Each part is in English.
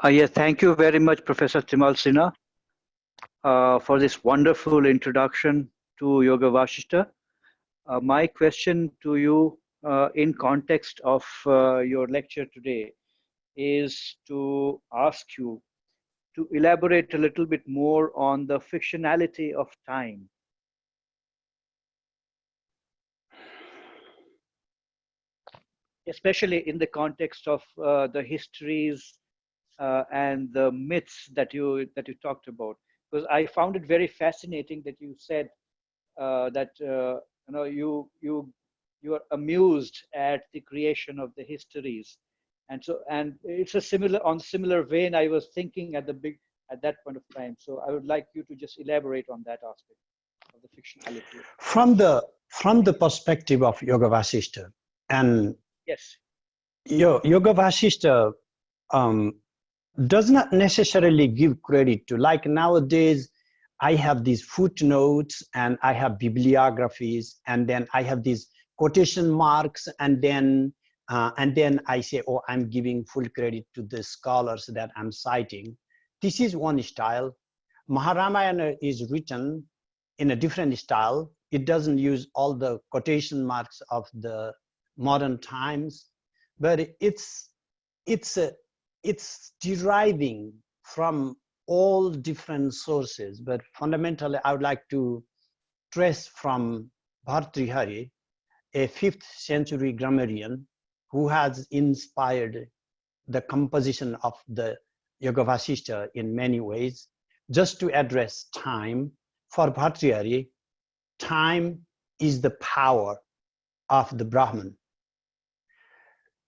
Yes, thank you very much, Professor Timal Sinha, for this wonderful introduction to Yoga Vasistha. My question to you, in context of your lecture today, is to ask you to elaborate a little bit more on the fictionality of time. Especially in the context of the histories and the myths that you talked about, because I found it very fascinating that you said that you are amused at the creation of the histories, and it's a similar vein I was thinking at that point of time. So I would like you to just elaborate on that aspect of the fictionality. From the perspective of Yoga Vasistha, and Yes. Yoga Vasistha does not necessarily give credit to, like nowadays, I have these footnotes and I have bibliographies, and then I have these quotation marks, and then I say, oh, I'm giving full credit to the scholars that I'm citing. This is one style. Maharamayana is written in a different style. It doesn't use all the quotation marks of the modern times, but it's deriving from all different sources. But fundamentally, I would like to trace from Bhartrihari, a 5th century grammarian who has inspired the composition of the Yoga Vasistha in many ways. Just to address time, for Bhartrihari, time is the power of the Brahman.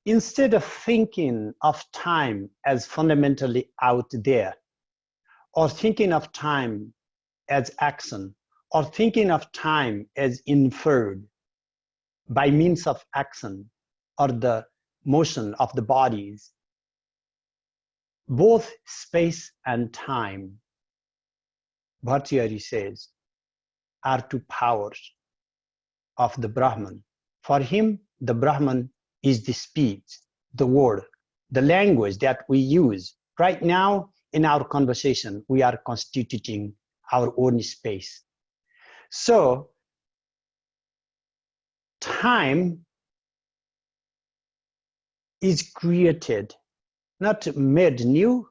Instead of thinking of time as fundamentally out there, or thinking of time as action, or thinking of time as inferred by means of action or the motion of the bodies, both space and time, Bhartrihari says, are two powers of the Brahman. For him, the Brahman is the speech, the word, the language that we use. Right now, in our conversation, we are constituting our own space. So, time is created, not made new,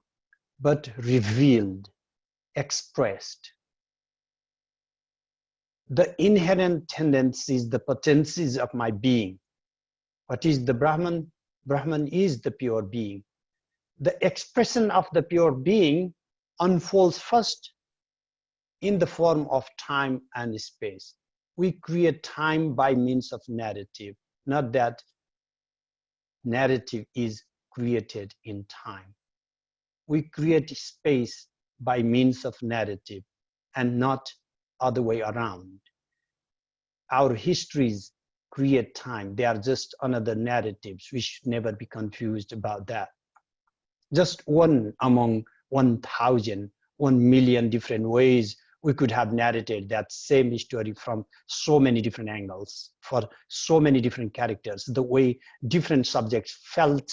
but revealed, expressed. The inherent tendencies, the potencies of my being. What is the Brahman? Brahman is the pure being. The expression of the pure being unfolds first in the form of time and space. We create time by means of narrative, not that narrative is created in time. We create space by means of narrative and not other way around. Our histories create time. They are just another narratives. We should never be confused about that. Just one among 1,000, 1 million different ways we could have narrated that same story from so many different angles, for so many different characters, the way different subjects felt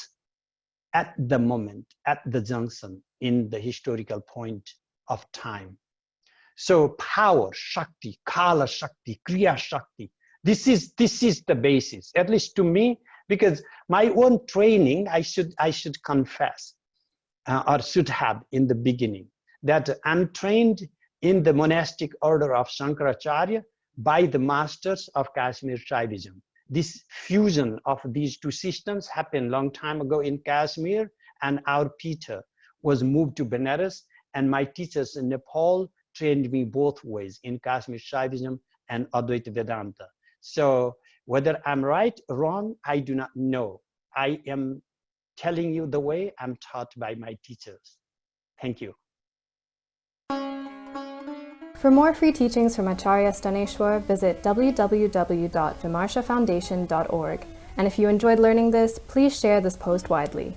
at the moment, at the junction in the historical point of time. So power, Shakti, Kala Shakti, Kriya Shakti, this is the basis, at least to me, because my own training, I should confess, or should have in the beginning, that I'm trained in the monastic order of Shankaracharya by the masters of Kashmir Shaivism. This fusion of these two systems happened long time ago in Kashmir, and our Peter was moved to Benares, and my teachers in Nepal trained me both ways, in Kashmir Shaivism and Advaita Vedanta. So whether I'm right or wrong, I do not know. I am telling you the way I'm taught by my teachers. Thank you. For more free teachings from Acharya Staneshwar, visit www.vimarshafoundation.org. And if you enjoyed learning this, please share this post widely.